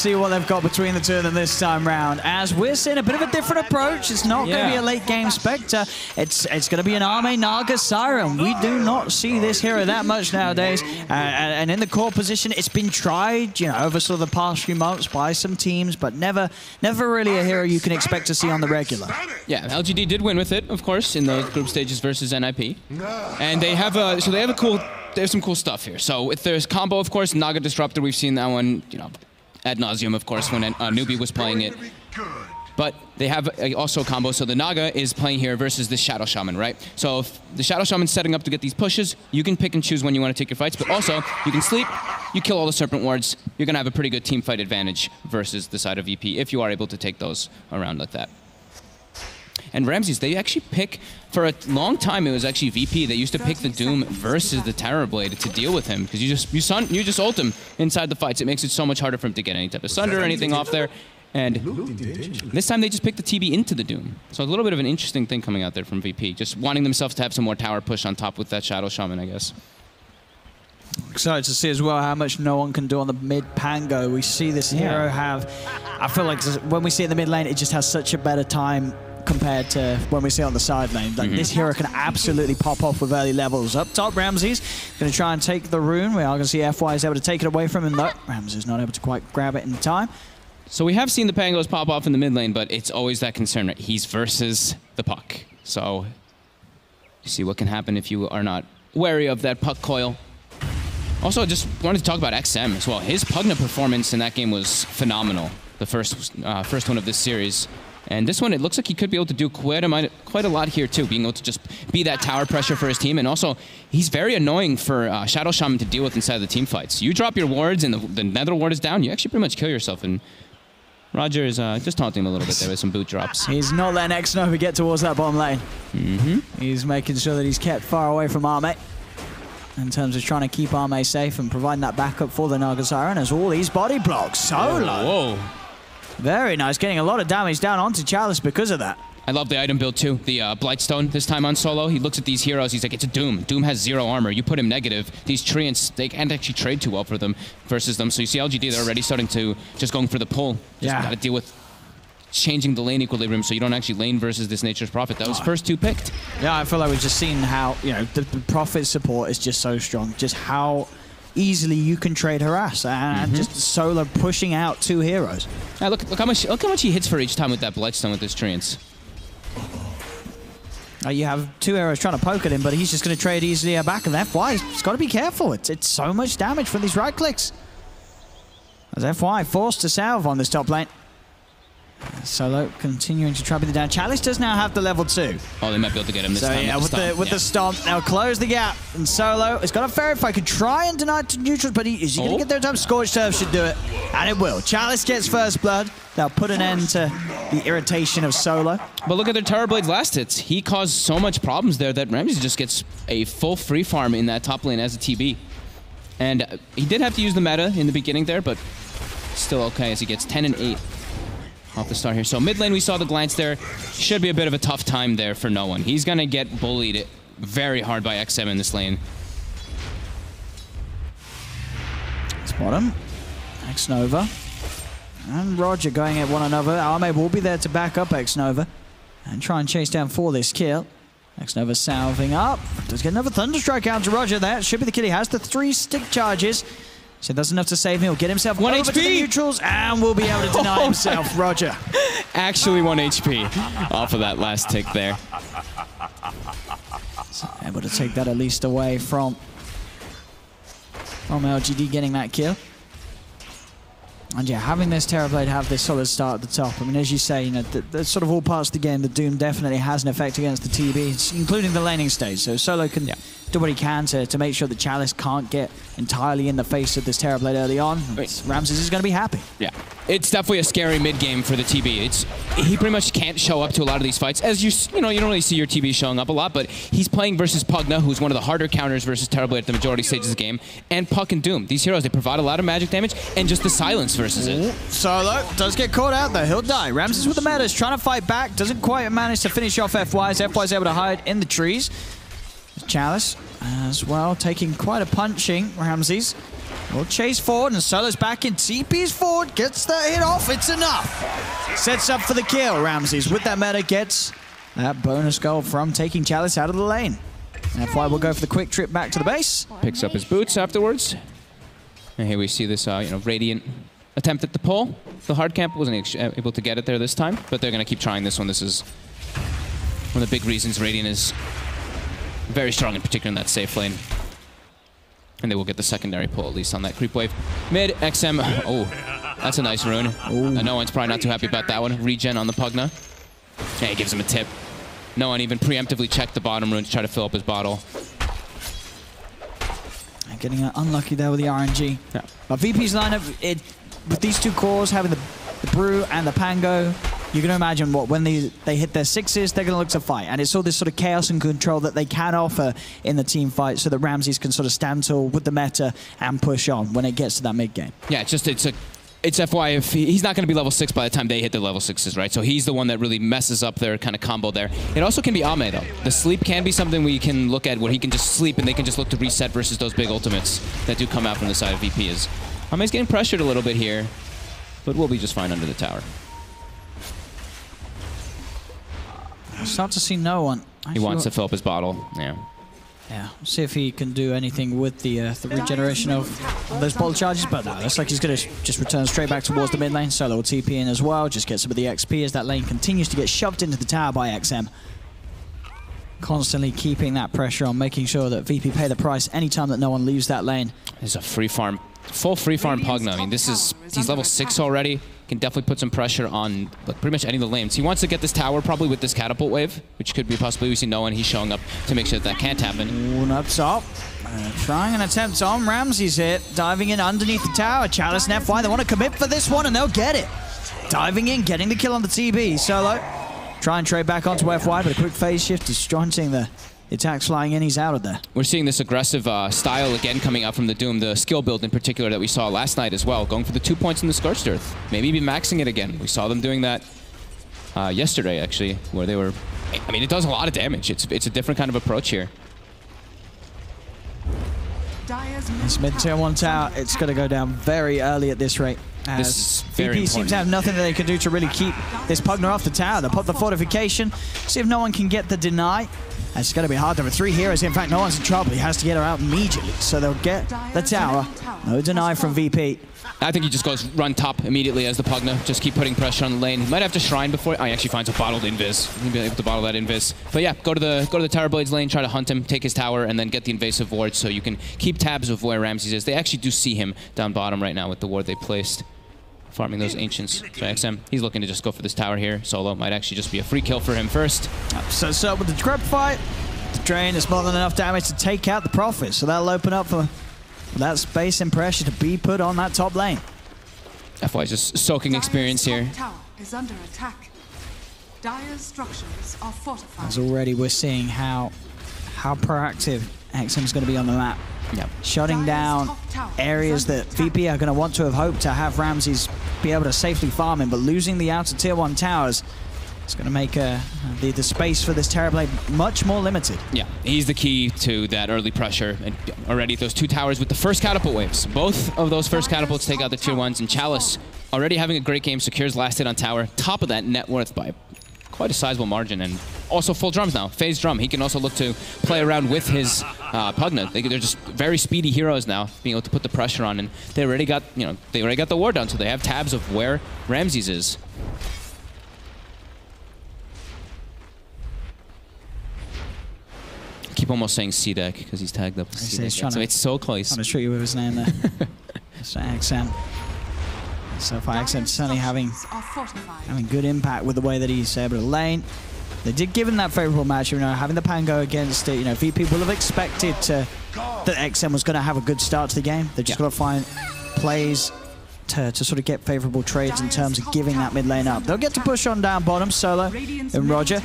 see what they've got between the two of them this time round. As we're seeing a bit of a different approach. It's not going to be a late game Spectre. It's going to be an Arme Naga Siren. We do not see this hero that much nowadays. And in the core position, it's been tried, you know, over sort of the past few months by some teams, but never really a hero you can expect to see on the regular. Yeah, LGD did win with it, of course, in the group stages versus NIP. And they have some cool stuff here. So if there's combo, of course, Naga Disruptor, we've seen that one, you know, ad nauseum, of course, when Newbie was playing it. But they have also a combo, so the Naga is playing here versus the Shadow Shaman, right? So if the Shadow Shaman's setting up to get these pushes, you can pick and choose when you want to take your fights, but also you can sleep, you kill all the Serpent Wards, you're going to have a pretty good team fight advantage versus the side of VP if you are able to take those around like that. And Ramses, they actually pick, for a long time it was actually VP that used to pick the Doom versus the Terrorblade to deal with him, because you just ult him inside the fights. It makes it so much harder for him to get any type of Sunder or anything off there. And this time they just picked the TB into the Doom. So a little bit of an interesting thing coming out there from VP, just wanting themselves to have some more tower push on top with that Shadow Shaman, I guess. Excited to see as well how much no one can do on the mid Pango. We see this hero have, I feel like when we see it in the mid lane, it just has such a better time compared to when we see it on the side lane. Like, this hero can absolutely pop off with early levels. Up top, Ramses going to try and take the rune. We are going to see FY is able to take it away from him, though. Ramses not able to quite grab it in time. So we have seen the Pangos pop off in the mid lane, but it's always that concern, right? He's versus the puck. So you see what can happen if you are not wary of that puck coil. Also, just wanted to talk about XM as well. His Pugna performance in that game was phenomenal, the first one of this series. And this one, it looks like he could be able to do quite a lot here too, being able to just be that tower pressure for his team. And also, he's very annoying for Shadow Shaman to deal with inside the team fights. You drop your wards and the Nether ward is down, you actually pretty much kill yourself. And Roger is just taunting him a little bit there with some boot drops. He's not letting X-Nova get towards that bottom lane. He's making sure that he's kept far away from Arme in terms of trying to keep Arme safe and providing that backup for the Naga Siren as all these body blocks. Solo. Whoa. Very nice, getting a lot of damage down onto Chalice because of that. I love the item build too. The Blightstone this time on solo. He looks at these heroes. He's like, it's a Doom. Doom has 0 armor. You put him negative. These treants, they can't actually trade too well for them versus them. So you see LGD, they're already starting to just going for the pull. Just got to deal with changing the lane equilibrium so you don't actually lane versus this Nature's Prophet. That was first 2 picked. Yeah, I feel like we've just seen how, you know, the Prophet support is just so strong. Just how easily you can trade harass and just solo pushing out 2 heroes. Yeah, look how much he hits for each time with that Blightstone with his treants. You have 2 heroes trying to poke at him, but he's just going to trade easily back. And FY, he's got to be careful. It's so much damage from these right clicks. As FY forced to salve on this top lane. Solo continuing to trap it down. Chalice does now have the level 2. Oh, they might be able to get him this time. Yeah, with the stomp. Now close the gap. And Solo has got a verify. Could try and deny to neutrals, but is he going to get there in time? Scorched Turf should do it. And it will. Chalice gets first blood. That'll put an end to the irritation of Solo. But look at their Terrorblade's last hits. He caused so much problems there that Ramsey just gets a full free farm in that top lane as a TB. And he did have to use the meta in the beginning there, but still okay as he gets 10 and 8. Off the start here. So mid lane, we saw the glance there. Should be a bit of a tough time there for no one. He's going to get bullied very hard by XM in this lane. Spot him. X-Nova. And Roger going at one another. Arme will be there to back up X-Nova and try and chase down for this kill. X-Nova salving up. Does get another Thunderstrike out to Roger. That should be the kill. He has the 3 stick charges. So that's enough to save him. He'll get himself 1 over HP. to the neutrals and will be able to deny himself. Roger. Actually 1 HP off of that last tick there. So able to take that at least away from LGD getting that kill. And yeah, having this Terrorblade have this solid start at the top. I mean, as you say, you know, the sort of all parts of the game, the Doom definitely has an effect against the TB, including the laning stage. So Solo can do what he can to make sure that Chalice can't get entirely in the face of this Terrorblade early on. Ramses is going to be happy. Yeah, it's definitely a scary mid game for the TB. He pretty much can't show up to a lot of these fights. As you know, you don't really see your TB showing up a lot, but he's playing versus Pugna, who's one of the harder counters versus Terrorblade at the majority stages of the game, and Puck and Doom. These heroes, they provide a lot of magic damage, and just the silence versus it. Solo does get caught out though. He'll die. Ramses with the metas, trying to fight back. Doesn't quite manage to finish off FY's. FY's able to hide in the trees. Chalice as well, taking quite a punching. Ramses We'll chase forward, and Solo's back in. TP's forward, gets the hit off. It's enough. Sets up for the kill. Ramses with that meta gets that bonus goal from taking Chalice out of the lane. FY will go for the quick trip back to the base. Picks up his boots afterwards. And here we see this, Radiant attempt at the pull. The hard camp wasn't able to get it there this time, but they're going to keep trying this one. This is one of the big reasons Radiant is very strong, in particular in that safe lane. And they will get the secondary pull, at least on that creep wave. Mid, XM. Oh, that's a nice rune. No one's probably not too happy about that one. Regen on the Pugna. Yeah, he gives him a tip. No one even preemptively checked the bottom rune to try to fill up his bottle. And getting unlucky there with the RNG. Yeah. But VP's lineup, with these two cores, having the Brew and the Pango, you can imagine what when they hit their sixes, they're going to look to fight. And it's all this sort of chaos and control that they can offer in the team fight so that Ramses can sort of stand tall with the meta and push on when it gets to that mid game. Yeah, it's FY if he's not going to be level 6 by the time they hit the level 6s, right? So he's the one that really messes up their kind of combo there. It also can be Ame, though. The sleep can be something we can look at where he can just sleep and they can just look to reset versus those big ultimates that do come out from the side of VP. Ame's getting pressured a little bit here, but we'll be just fine under the tower. I start to see no one. He wants to fill up his bottle, yeah. Yeah, see if he can do anything with the regeneration of those bottle charges, but no, looks like he's going to just return straight back towards the mid lane. Solo will TP in as well, just get some of the XP as that lane continues to get shoved into the tower by XM. Constantly keeping that pressure on, making sure that VP pay the price anytime that no one leaves that lane. There's a free farm, full free farm Pugna. I mean, he's level 6 already. Can definitely put some pressure on pretty much any of the lanes. He wants to get this tower probably with this catapult wave, which could be possibly we see no one. He's showing up to make sure that can't happen. Ooh, up top. Trying an attempt on Ramses here. Diving in underneath the tower. Chalice and FY, they want to commit for this one and they'll get it. Diving in, getting the kill on the TB. Solo. Try and trade back onto FY, but a quick phase shift is seeing the attacks flying in, he's out of there. We're seeing this aggressive style again coming out from the Doom, the skill build in particular that we saw last night as well, going for the 2 points in the Scorched Earth. Maybe be maxing it again. We saw them doing that yesterday, actually, where they were... I mean, it does a lot of damage. It's a different kind of approach here. This mid tier 1 tower, it's going to go down very early at this rate. As VP seems to have nothing that they can do to really keep this Pugna off the tower. They'll pop the fortification, see if no one can get the deny. It's going to be hard. There are 3 heroes. In fact, no one's in trouble. He has to get her out immediately. So they'll get the tower. No deny from VP. I think he just goes run top immediately as the Pugna. Just keep putting pressure on the lane. He might have to shrine before... Oh, he actually finds a bottled invis. He'll be able to bottle that invis. But yeah, go to the Tower Blades lane, try to hunt him, take his tower, and then get the invasive ward so you can keep tabs of where Ramses is. They actually do see him down bottom right now with the ward they placed. Farming those Ancients. So XM, he's looking to just go for this tower here. Solo might actually just be a free kill for him first. So with the Grub fight, the drain is more than enough damage to take out the Prophet. So that'll open up for that space and pressure to be put on that top lane. FY just soaking experience here. Tower is under attack. Dire's structures are fortified. As already we're seeing how proactive XM's going to be on the map. Yep. Shutting down areas that VP are going to want to have hoped to have Ramses be able to safely farm in, but losing the outer tier 1 towers is going to make the space for this Terrorblade much more limited. Yeah, he's the key to that early pressure. And already those 2 towers with the first catapult waves. Both of those first catapults take out the tier 1s, and Chalice already having a great game, secures last hit on tower. Top of that net worth by quite a sizable margin, and also full drums now. Phase drum. He can also look to play around with his Pugna. They're just very speedy heroes now, being able to put the pressure on, and they already got the ward down, so they have tabs of where Ramses is. I keep almost saying C-Deck because he's tagged up. So it's so close. I'm trying to shoot you with his name there. So XM. So far, XM certainly having good impact with the way that he's able to lane. They did give him that favorable match, having the Pango against it. VP will have expected that XM was going to have a good start to the game. They've just got to find plays to sort of get favorable trades in terms of giving that mid lane up. They'll get to push on down bottom, Solo and Roger,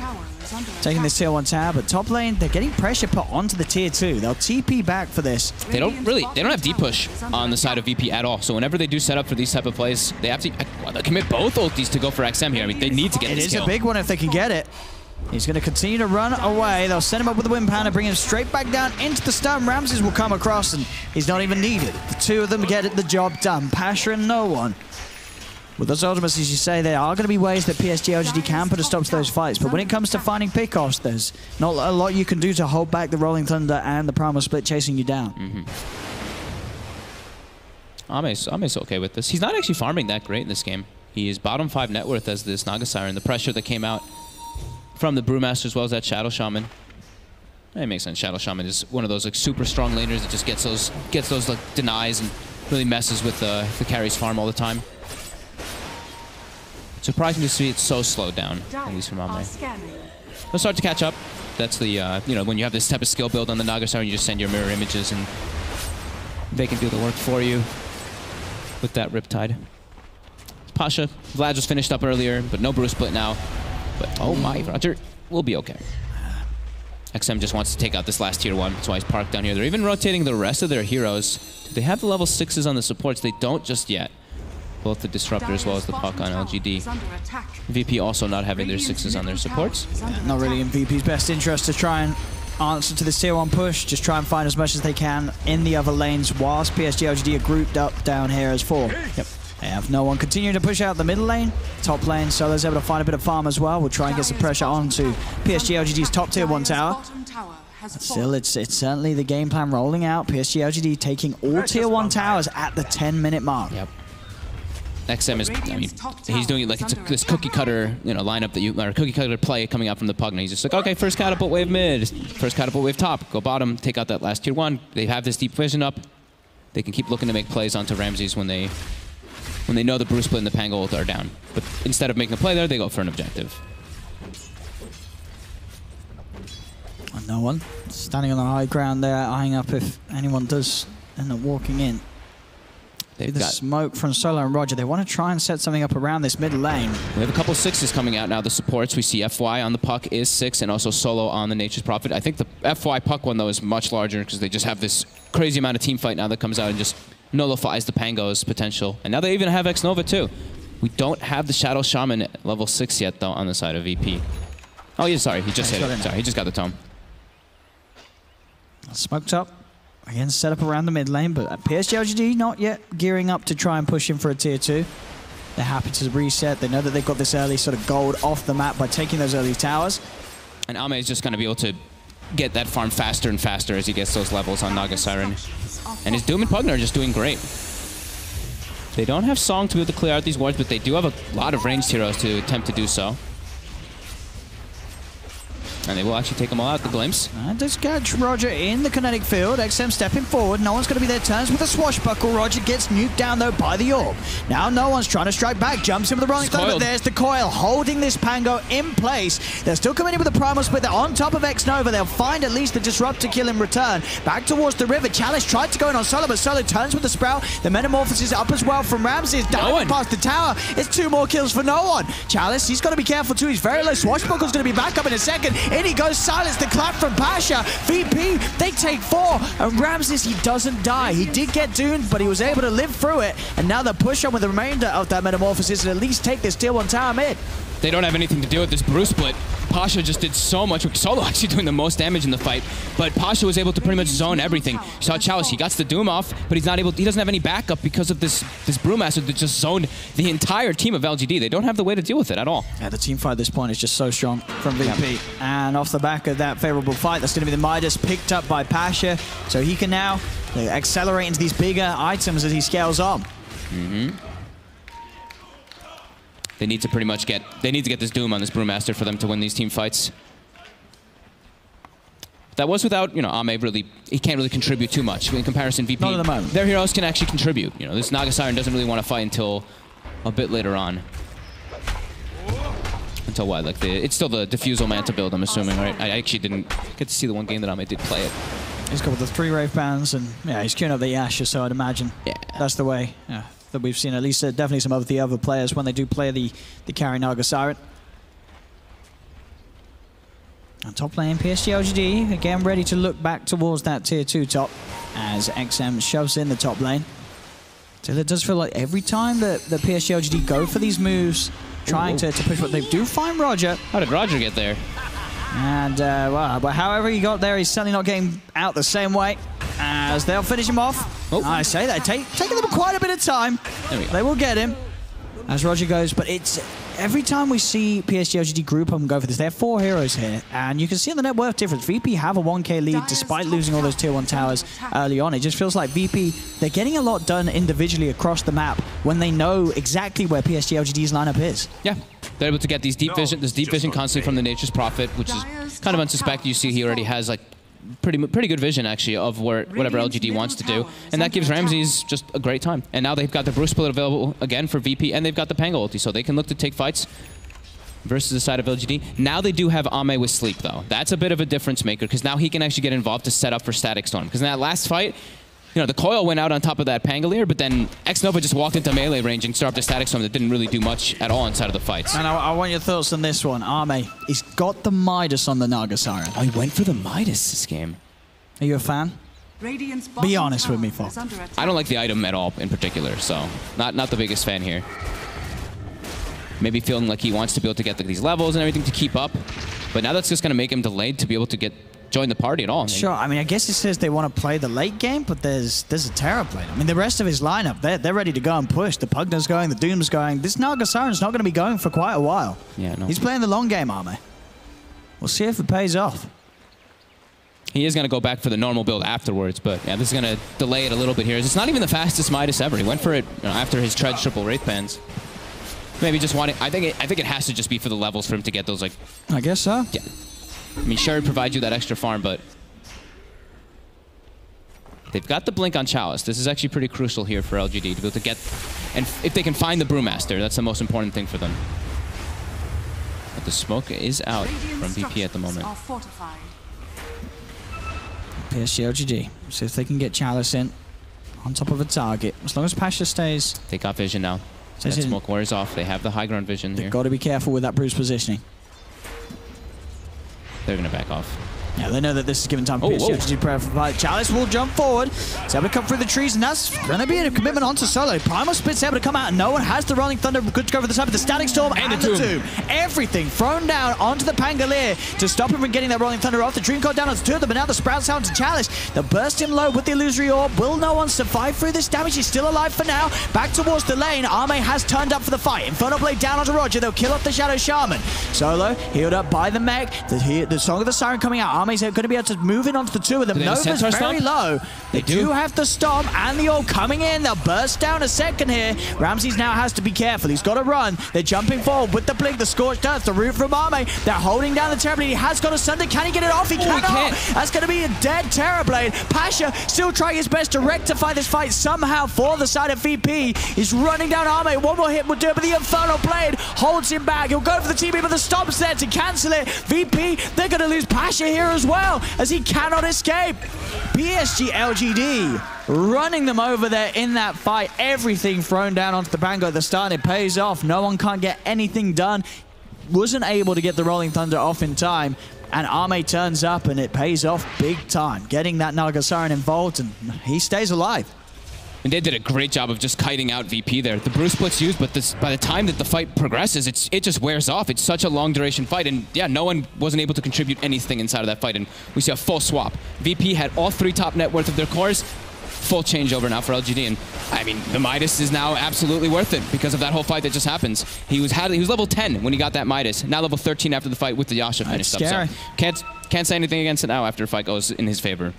taking this tier 1 tower, but top lane, they're getting pressure put onto the tier 2. They'll TP back for this. They don't have deep push on the side of VP at all. So whenever they do set up for these type of plays, they have to commit both ultis to go for XM here. I mean, they need to get this kill. It is a big one if they can get it. He's going to continue to run away. They'll send him up with the Wind Pounder, bring him straight back down into the stun. Ramses will come across, and he's not even needed. The two of them get the job done. Pasha and No One. With those ultimates, as you say, there are going to be ways that PSG LGD can put a stop to those fights. But when it comes to finding pickoffs, there's not a lot you can do to hold back the Rolling Thunder and the Primal Split chasing you down. Ame's okay with this. He's not actually farming that great in this game. He is bottom 5 net worth as this Naga Siren. The pressure that came out from the Brewmaster as well as that Shadow Shaman. It makes sense. Shadow Shaman is one of those like super strong laners that just gets those like denies and really messes with the carries farm all the time. Surprising to see it so slowed down, at least from Ame. They'll start to catch up. That's the, you know, when you have this type of skill build on the Naga Siren, you just send your mirror images and they can do the work for you with that Riptide. Pasha, Vlad was finished up earlier, but no Bruce Split now. But oh my, Roger will be okay. XM just wants to take out this last tier 1, that's why he's parked down here. They're even rotating the rest of their heroes. Do they have the level 6s on the supports? They don't just yet. Both the Disruptor as well as the Puck on LGD. VP also not having their 6s on their supports. Not really in VP's best interest to try and answer to this tier 1 push. Just try and find as much as they can in the other lanes whilst PSG LGD are grouped up down here as 4. Yep. They have No One continuing to push out the middle lane, top lane. Solo's able to find a bit of farm as well. We'll try and get some pressure onto PSG LGD's top tier 1 tower. Still, it's certainly the game plan rolling out. PSG LGD taking all tier 1 towers at the 10-minute mark. Yep. XM is, I mean, he's doing it like it's this cookie cutter, you know, lineup that you, or cookie cutter play coming out from the Pug. And he's just like, okay, first catapult wave mid, first catapult wave top, go bottom, take out that last tier 1. They have this deep vision up. They can keep looking to make plays onto Ramses when they know the Bruce Split and the Pango ult are down. But instead of making a play there, they go for an objective. And No One standing on the high ground there, eyeing up if anyone does end up walking in. They've got smoke from Solo and Roger. They want to try and set something up around this mid lane. We have a couple 6s coming out now. The supports, we see FY on the Puck is 6, and also Solo on the Nature's Prophet. I think the FY Puck one, though, is much larger because they just have this crazy amount of team fight now that comes out and just nullifies the Pango's potential. And now they even have X-Nova, too. We don't have the Shadow Shaman at level 6 yet, though, on the side of VP. Oh, yeah, sorry. He just hit it. Sorry, he just got the tome. Smoked up. Again, set up around the mid lane, but PSG LGD not yet gearing up to try and push him for a tier 2. They're happy to reset. They know that they've got this early sort of gold off the map by taking those early towers. And Ame is just going to be able to get that farm faster and faster as he gets those levels on Naga Siren. And his Doom and Pugner are just doing great. They don't have Song to be able to clear out these wards, but they do have a lot of ranged heroes to attempt to do so. And they will actually take them all out, the Glimpse. And does catch Roger in the kinetic field. XM stepping forward. No One's going to be there. Turns with a swashbuckle. Roger gets nuked down, though, by the orb. Now No One's trying to strike back. Jumps in with the Rolling Thunder, but there's the coil holding this Pango in place. They're still coming in with the Primal Split. They're on top of X-Nova. They'll find at least the Disruptor kill in return. Back towards the river. Chalice tried to go in on Solo, but Solo turns with the Sprout. The Metamorphosis up as well from Ramses. Diving past the tower. It's 2 more kills for No One. Chalice, he's got to be careful, too. He's very low. Swashbuckle's going to be back up in a second. In he goes. Silence the clap from Pasha. VP, they take 4. And Ramses, he doesn't die. He did get doomed, but he was able to live through it. And now they'll push on with the remainder of that Metamorphosis and at least take this tier 1 tower mid. They don't have anything to do with this Bruce Split. Pasha just did so much. Solo actually doing the most damage in the fight, but Pasha was able to pretty much zone everything. You saw Chalice, he got the Doom off, but he's not able. He doesn't have any backup because of this Brewmaster that just zoned the entire team of LGD. They don't have the way to deal with it at all. Yeah, the team fight at this point is just so strong from VP. Yep. And off the back of that favorable fight, that's going to be the Midas picked up by Pasha, so he can now accelerate into these bigger items as he scales on. They need to pretty much get this Doom on this Brewmaster for them to win these team fights. That was without, you know, Ame really, he can't really contribute too much. In comparison, VP, not at the moment. Their heroes can actually contribute. You know, this Naga Siren doesn't really want to fight until a bit later on. Until what? Like it's still the Diffusal Manta build, I'm assuming, right? I actually didn't get to see the one game that Ame did play it. He's got the 3 Wraith Bands, and yeah, he's queuing up the Asher, so I'd imagine that's the way. Yeah. That we've seen at least definitely some of the other players when they do play the carry Naga Siren. On top lane, PSG LGD again ready to look back towards that tier 2 top as XM shoves in the top lane. So it does feel like every time that the PSG LGD go for these moves, trying to push what they do find Roger. How did Roger get there? And, well, but however he got there, he's certainly not getting out the same way as they'll finish him off. Oh. I say that, taking them quite a bit of time. There we go. They will get him as Roger goes, but it's every time we see PSG LGD group up and go for this, they have 4 heroes here, and you can see the net worth difference. VP have a 1k lead despite losing all those tier 1 towers early on. It just feels like VP, they're getting a lot done individually across the map when they know exactly where PSG LGD's lineup is. Yeah, they're able to get these deep vision constantly from the Nature's Prophet, which is kind of unsuspected. You see he already has like pretty good vision actually of whatever LGD wants to do, and that gives Ramses just a great time. And now they've got the Bruce split available again for VP, and they've got the Pango ulti, so they can look to take fights versus the side of LGD. Now they do have Ame with sleep though. That's a bit of a difference maker because now he can actually get involved to set up for Static Storm. Because in that last fight, you know, the coil went out on top of that Pangolier, but then X-Nova just walked into melee range and started up the Static Storm that didn't really do much at all inside of the fights. And I want your thoughts on this one. Ame, he's got the Midas on the Naga Siren. Oh, he went for the Midas this game. Are you a fan? Be honest with me, Fox. I don't like the item at all in particular, so not the biggest fan here. Maybe feeling like he wants to be able to get these levels and everything to keep up, but now that's just going to make him delayed to be able to join the party at all. Sure, I mean, I guess it says they want to play the late game, but there's a Terra play. I mean, the rest of his lineup, they're ready to go and push. The Pugna's going, the Doom's going. This Naga Siren's not going to be going for quite a while. Yeah, no. He's playing the long game, Ame. We'll see if it pays off. He is going to go back for the normal build afterwards, but yeah, this is going to delay it a little bit here. It's not even the fastest Midas ever. He went for it after his Tread triple Wraith Bands. Maybe just wanting. I think it has to just be for the levels for him to get those, like. I guess so. Yeah. I mean, sure, it provides you that extra farm, but they've got the blink on Chalice. This is actually pretty crucial here for LGD to be able to get, and if they can find the Brewmaster, that's the most important thing for them. But the smoke is out from VP at the moment. PSG LGD. See if they can get Chalice in on top of a target. As long as Pasha stays. They got vision now. That smoke wears off. They have the high ground vision here. They've got to be careful with that Bruce positioning. They're going to back off. Yeah, they know that this is given time for PSG to provide. Chalice will jump forward. He's able to come through the trees, and that's going to be a commitment onto Solo. Primal Split's able to come out, and no one has the Rolling Thunder. Good to go for the side of the Static Storm and the Tomb. Everything thrown down onto the Pangolier to stop him from getting that Rolling Thunder off. The Dream Coil down onto 2 of them, but now the Sprouts out to Chalice. They'll burst him low with the Illusory Orb. Will no one survive through this damage? He's still alive for now. Back towards the lane. Ame has turned up for the fight. Infernal Blade down onto Roger. They'll kill off the Shadow Shaman. Solo healed up by the mech. The Song of the Siren coming out. Ame's going to be able to move in onto the 2 of them. Nova's very low. They do have the Stomp and the Orb coming in. They'll burst down a second here. Ramses now has to be careful. He's got to run. They're jumping forward with the Blink, the Scorched Earth, the root from Ame. They're holding down the Terrorblade. He has got a Sunder. Can he get it off? He cannot. That's going to be a dead Terrorblade. Pasha still trying his best to rectify this fight somehow for the side of VP. He's running down Ame. One more hit will do it, but the Infernal Blade holds him back. He'll go for the TB, but the Stomp's there to cancel it. VP, they're going to lose Pasha here as well, as he cannot escape. PSG LGD running them over there in that fight. Everything thrown down onto the Bango at the start. It pays off. No one can't get anything done. Wasn't able to get the Rolling Thunder off in time. And Ame turns up and it pays off big time. Getting that Naga Siren involved, and he stays alive. And they did a great job of just kiting out VP there. The Bruce split's used, but by the time that the fight progresses, it just wears off. It's such a long duration fight, and yeah, no one wasn't able to contribute anything inside of that fight, and we see a full swap. VP had all 3 top net worth of their cores. Full changeover now for LGD, and I mean, the Midas is now absolutely worth it because of that whole fight that just happens. He was level 10 when he got that Midas, now level 13 after the fight with the Yasha finished up. So can't say anything against it now after the fight goes in his favor.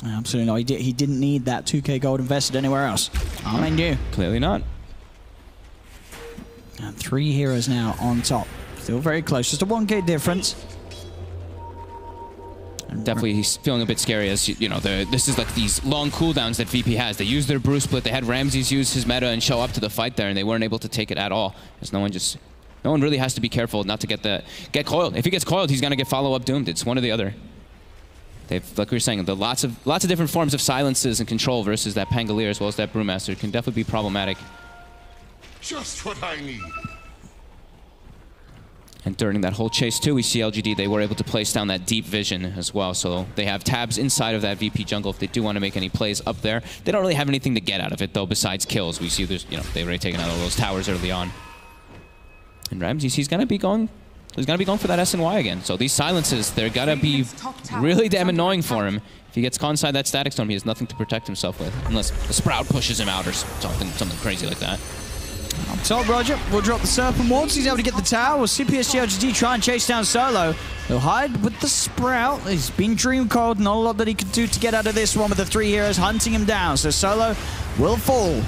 Absolutely not. He didn't need that 2k gold invested anywhere else. I knew. Clearly not. And 3 heroes now on top. Still very close. Just a 1k difference. Definitely, he's feeling a bit scary as, you know, this is like these long cooldowns that VP has. They use their Bruce split. They had Ramses use his meta and show up to the fight there, and they weren't able to take it at all. As no one really has to be careful not to get coiled. If he gets coiled, he's going to get follow-up doomed. It's one or the other. They've, like we were saying, the lots of different forms of silences and control versus that Pangolier as well as that Brewmaster can definitely be problematic. Just what I need. And during that whole chase too, we see LGD, they were able to place down that deep vision as well. So they have tabs inside of that VP jungle if they do want to make any plays up there. They don't really have anything to get out of it though besides kills. We see there's, you know, they've already taken out all those towers early on. And Ramses, he's going to be going he's going to be going for that SNY again. So these silences, they're going to be really damn annoying for him. If he gets caught inside that Static Storm, he has nothing to protect himself with. Unless the Sprout pushes him out or something crazy like that. I'm told Roger will drop the Serpent Wards. He's able to get the tower. We'll see PSG LGD try and chase down Solo. He'll hide with the Sprout. He's been dream cold. Not a lot that he could do to get out of this one with the 3 heroes hunting him down. So Solo will fall.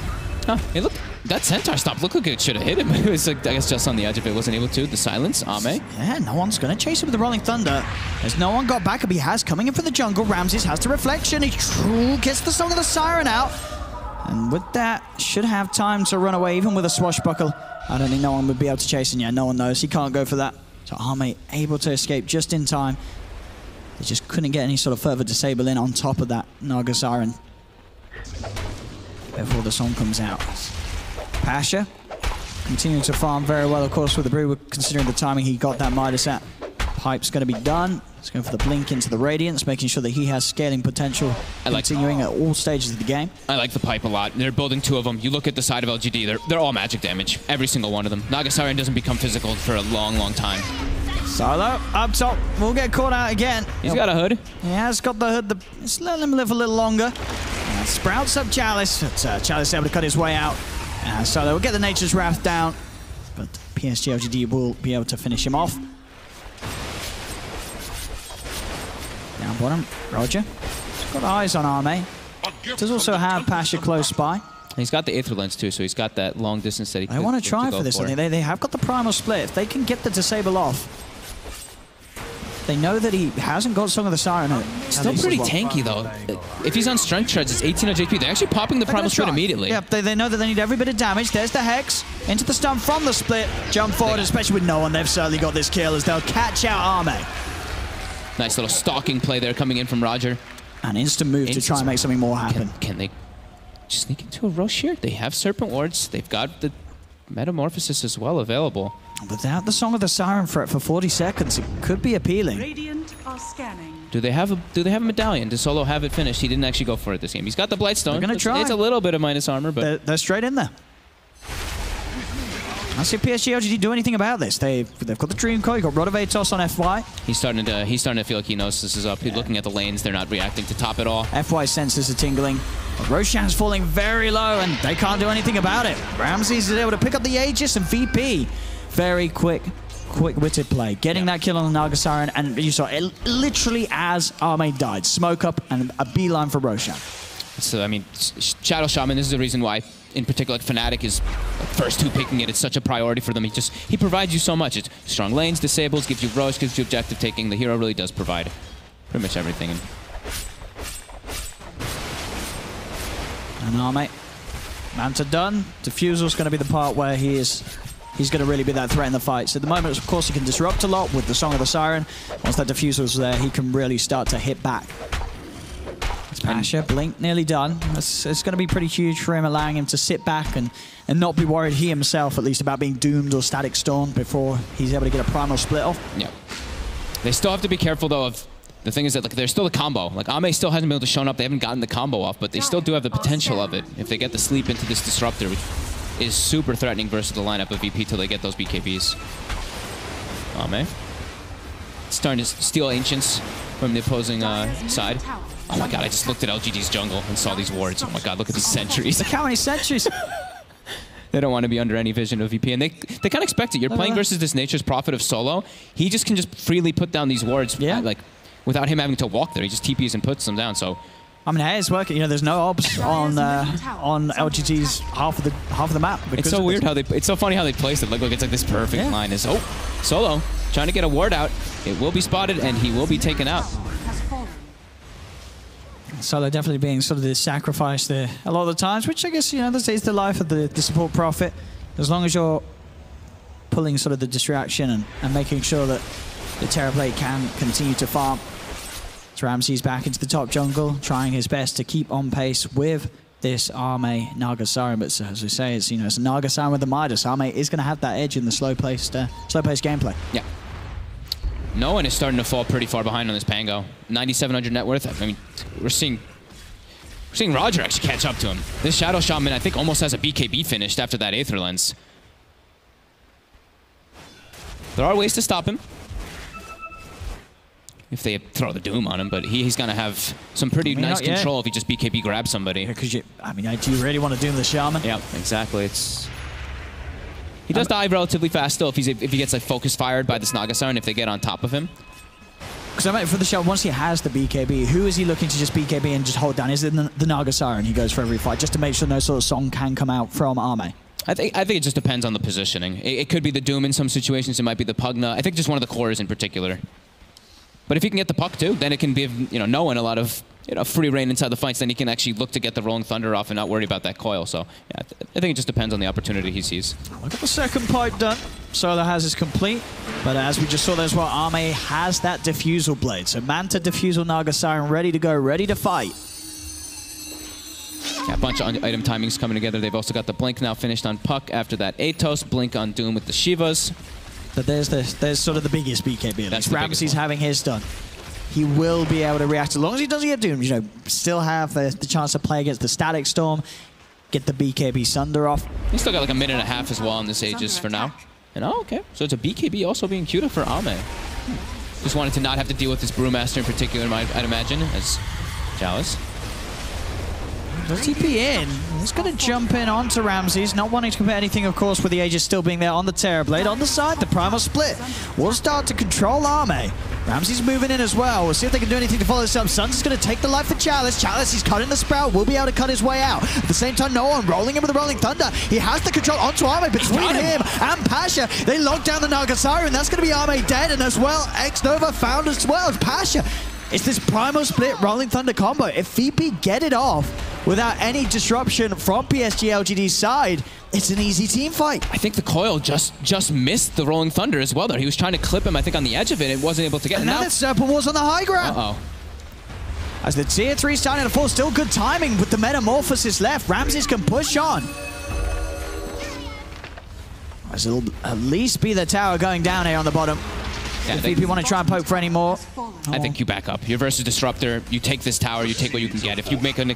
Huh, hey, look. That Centaur stop looked like it should have hit him. It was, like, I guess, just on the edge of it. Wasn't able to. The silence. Ame. Yeah, no one's going to chase him with the Rolling Thunder. As no one got back up, he has coming in for the jungle. Ramses has the Reflection. He gets the Song of the Siren out. And with that, should have time to run away, even with a swashbuckle. I don't think no one would be able to chase him. Yeah, no one knows. He can't go for that. So Ame able to escape just in time. They just couldn't get any sort of further disable in on top of that Naga Siren before the song comes out. Pasha continuing to farm very well, of course, with the Brew, considering the timing he got that Midas at. Pipe's going to be done. He's going for the blink into the Radiance, making sure that he has scaling potential continuing at all stages of the game. I like the Pipe a lot. They're building 2 of them. You look at the side of LGD, they're all magic damage. Every single one of them. Naga Siren doesn't become physical for a long, long time. Solo up top. Will get caught out again. He's got a hood. He has got the hood. Let's let him live a little longer. Sprouts up Chalice. But, Chalice able to cut his way out. Solo will get the Nature's Wrath down. But PSG LGD will be able to finish him off. Down bottom, Roger. He's got eyes on Ame. Does also have Pasha close by. He's got the Aether Lens too, so he's got that long distance that he They want to try for this. I think they have got the Primal Split. If they can get the Disable off, they know that he hasn't got Song of the Siren. Still pretty tanky though. If he's on Strength Shreds, it's 1800 HP. They're actually popping the Primal Split immediately. Yeah, they know that they need every bit of damage. There's the Hex. Into the stun from the Split. Jump forward, especially with no one. They've certainly got this kill as they'll catch out Ame. Nice little stalking play there coming in from Roger. An instant move to try and make something more happen. Can they sneak into a Roche here? They have Serpent Wards. They've got the Metamorphosis as well available. Without the Song of the Siren threat for 40 seconds, it could be appealing. Radiant are scanning. Do they have a medallion? Does Solo have it finished? He didn't actually go for it this game. He's got the Blightstone. They're going to try. It's a little bit of minus armor, but they're straight in there. I see PSG LGD do anything about this. They've got the Dream Coil, you've got Rod of Atos on FY. He's starting to feel like he knows this is up. He's looking at the lanes, they're not reacting to top at all. FY senses are tingling. Roshan's falling very low and they can't do anything about it. Ramses is able to pick up the Aegis and VP. Very quick-witted play. Getting that kill on the Naga Siren, and you saw it literally as Ame died. Smoke up and a beeline for Roshan. So, I mean, Shadow Shaman, this is the reason why, in particular, like, Fnatic is first 2 picking it. It's such a priority for them. He provides you so much. It's strong lanes, disables, gives you Roche, gives you objective taking. The hero really does provide pretty much everything. And Ame, Manta done. Diffusal's going to be the part where he's going to really be that threat in the fight. So at the moment, of course, he can disrupt a lot with the Song of the Siren. Once that Diffusal's there, he can really start to hit back. Pasha, blink, nearly done. It's going to be pretty huge for him, allowing him to sit back and not be worried, he himself, at least, about being doomed or Static Storm before he's able to get a Primal Split off. Yeah. They still have to be careful, though, of... The thing is that, like, there's still a combo. Like, Ame still hasn't been able to show up. They haven't gotten the combo off, but they still do have the potential of it if they get the sleep into this Disruptor, which is super threatening versus the lineup of VP till they get those BKBs. Ame. Starting to steal Ancients from the opposing side. Oh my god, I just looked at LGD's jungle and saw these wards. Oh my god, look at these sentries. Look how many sentries. They don't want to be under any vision of VP, and they kind of expect it. You're playing versus this Nature's Prophet of Solo. He just can just freely put down these wards, like, without him having to walk there. He just TPs and puts them down, so... I mean, hey, it's working. You know, there's no obs on LGD's half of the map. It's so weird how they... It's so funny how they placed it. Look, it's like this perfect line. Is Solo trying to get a ward out. It will be spotted, and he will be taken out. Solo definitely being sort of the sacrifice there a lot of the times, which I guess, you know, this is the life of the support prophet. As long as you're pulling sort of the distraction and making sure that the Terrorblade can continue to farm. So Ramses back into the top jungle, trying his best to keep on pace with this Ame Naga Siren. But as we say, it's, you know, it's a Naga Siren with the Midas. Ame is going to have that edge in the slow-paced gameplay. Yeah. No one is starting to fall pretty far behind on this Pango. 9,700 net worth. I mean, we're seeing Roger actually catch up to him. This Shadow Shaman, I think, almost has a BKB finished after that Aether Lens. There are ways to stop him. If they throw the Doom on him, but he's going to have some pretty nice control if he just BKB grabs somebody. Because I mean, do you really want to Doom the Shaman? Yeah, exactly. He does die relatively fast still if he gets like focus fired by this Naga Siren if they get on top of him. Because I mean, for the Shaman, once he has the BKB, who is he looking to just BKB and just hold down? Is it the Naga Siren he goes for every fight just to make sure no sort of song can come out from Arme? I think it just depends on the positioning. It could be the Doom in some situations. It might be the Pugna. I think just one of the cores in particular. But if he can get the puck too, then it can give no one a lot of free reign inside the fights. Then he can actually look to get the Rolling Thunder off and not worry about that coil. So yeah, I think it just depends on the opportunity he sees. Look at the second pipe done. Solo has his complete. But as we just saw there as well, Arme has that Diffusal Blade. So Manta, Diffusal, Naga Siren ready to go, ready to fight. Yeah, a bunch of item timings coming together. They've also got the Blink now finished on Puck after that Atos. Blink on Doom with the Shivas. But there's sort of the biggest BKB. That's Ramsey's having his done. He will be able to react as long as he doesn't get Doom. Still have the chance to play against the Static Storm, get the BKB Sunder off. He's still got like a minute and a half as well on this Aegis for now. And okay, so it's a BKB also being queued up for Ame. Just wanted to not have to deal with this Brewmaster in particular, I'd imagine, as Chalice. Does TP in? He's going to jump in onto Ramses, not wanting to commit anything, of course, with the Aegis still being there on the Terrorblade. On the side, the Primal Split will start to control Arme. Ramses moving in as well. We'll see if they can do anything to follow this up. Sun's going to take the life for Chalice. Chalice, he's cutting the Sprout, will be able to cut his way out. At the same time, no one rolling him with the Rolling Thunder. He has the control onto Arme between him and Pasha. They lock down the Naga Siren. That's going to be Arme dead, and as well, X-Nova found as well as Pasha. It's this Primal Split Rolling Thunder combo. If VP get it off without any disruption from PSG LGD's side, it's an easy team fight. I think the coil just missed the Rolling Thunder as well there. He was trying to clip him, I think, on the edge of it. It wasn't able to get him. And now the Serpent Wars on the high ground. Uh-oh. As the tier 3 starting to fall, still good timing with the Metamorphosis left. Ramses can push on. As it'll at least be the tower going down here on the bottom. Yeah, if VP want to try and poke for any more. I think you back up. You're versus Disruptor. You take this tower. You take what you can get. If you make an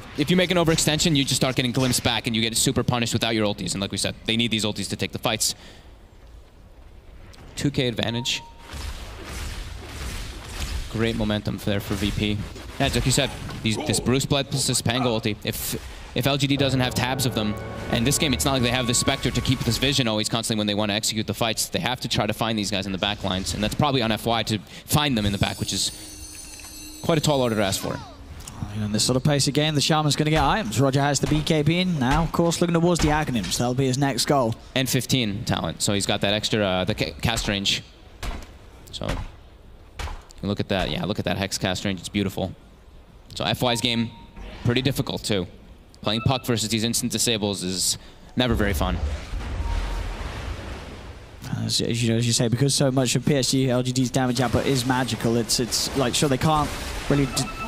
overextension, you just start getting glimpsed back, and you get super punished without your ultis. And like we said, they need these ultis to take the fights. 2K advantage. Great momentum there for VP. Yeah, like you said, this Bruce Blood plus this Pango ulti. If LGD doesn't have tabs of them, and this game, it's not like they have the Spectre to keep this vision always constantly when they want to execute the fights. They have to try to find these guys in the back lines, and that's probably on FY to find them in the back, which is quite a tall order to ask for. In this sort of pace again, the Shaman's going to get items. Roger has the BKB in. Now, of course, looking towards the Aghanims. That'll be his next goal. And 15 talent, so he's got that extra the cast range. So, look at that. Yeah, look at that Hex cast range. It's beautiful. So FY's game, pretty difficult, too. Playing Puck versus these instant disables is never very fun. As you say, because so much of PSG LGD's damage output is magical, it's like, sure, they can't really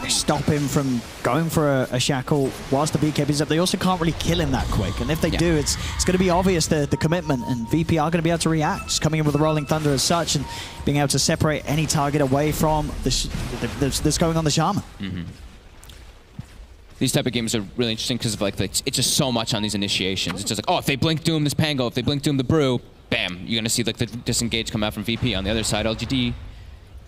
stop him from going for a shackle whilst the BKB's up. They also can't really kill him that quick. And if they do, it's going to be obvious the commitment, and VP are going to be able to react. Just coming in with the Rolling Thunder as such and being able to separate any target away from that's going on the Shaman. Mm-hmm. These type of games are really interesting because of it's just so much on these initiations. It's just like, oh, if they blink Doom this Pango, if they blink Doom the Brew, bam, you're gonna see like the disengage come out from VP. On the other side, LGD,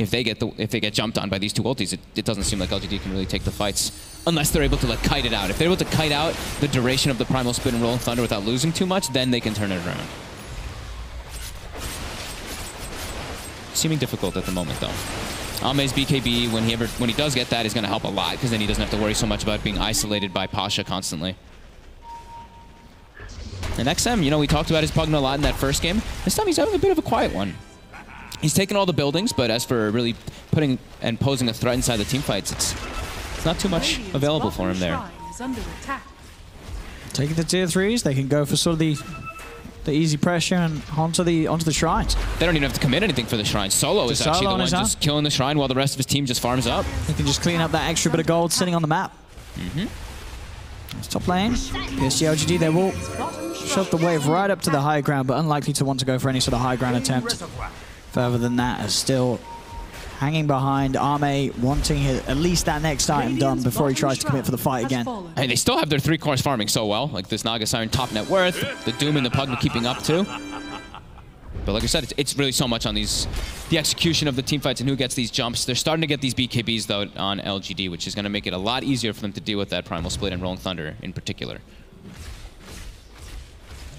if they get jumped on by these two ultis, it doesn't seem like LGD can really take the fights unless they're able to like kite it out. If they're able to kite out the duration of the Primal Split and Rolling Thunder without losing too much, then they can turn it around. Seeming difficult at the moment though. Ame's BKB, when he does get that, is going to help a lot, because then he doesn't have to worry so much about being isolated by Pasha constantly. And XM, we talked about his Pugna a lot in that first game. This time he's having a bit of a quiet one. He's taken all the buildings, but as for really putting and posing a threat inside the team fights, it's not too much available for him there. Taking the tier 3s, they can go for sort of the easy pressure and onto the shrines. They don't even have to commit anything for the shrines. Solo is actually the one just killing the shrine while the rest of his team just farms up. He can just clean up that extra bit of gold sitting on the map. It's top lane. PSG LGD, they will shove the wave right up to the high ground, but unlikely to want to go for any sort of high ground attempt. Further than that, is still hanging behind. Arme wanting at least that next item done before he tries to commit for the fight again. Hey, they still have their 3 cores farming so well. Like this Naga Siren top net worth, the Doom and the Pugna keeping up too. But like I said, it's really so much on the execution of the team fights and who gets these jumps. They're starting to get these BKBs, though, on LGD, which is going to make it a lot easier for them to deal with that Primal Split and Rolling Thunder in particular.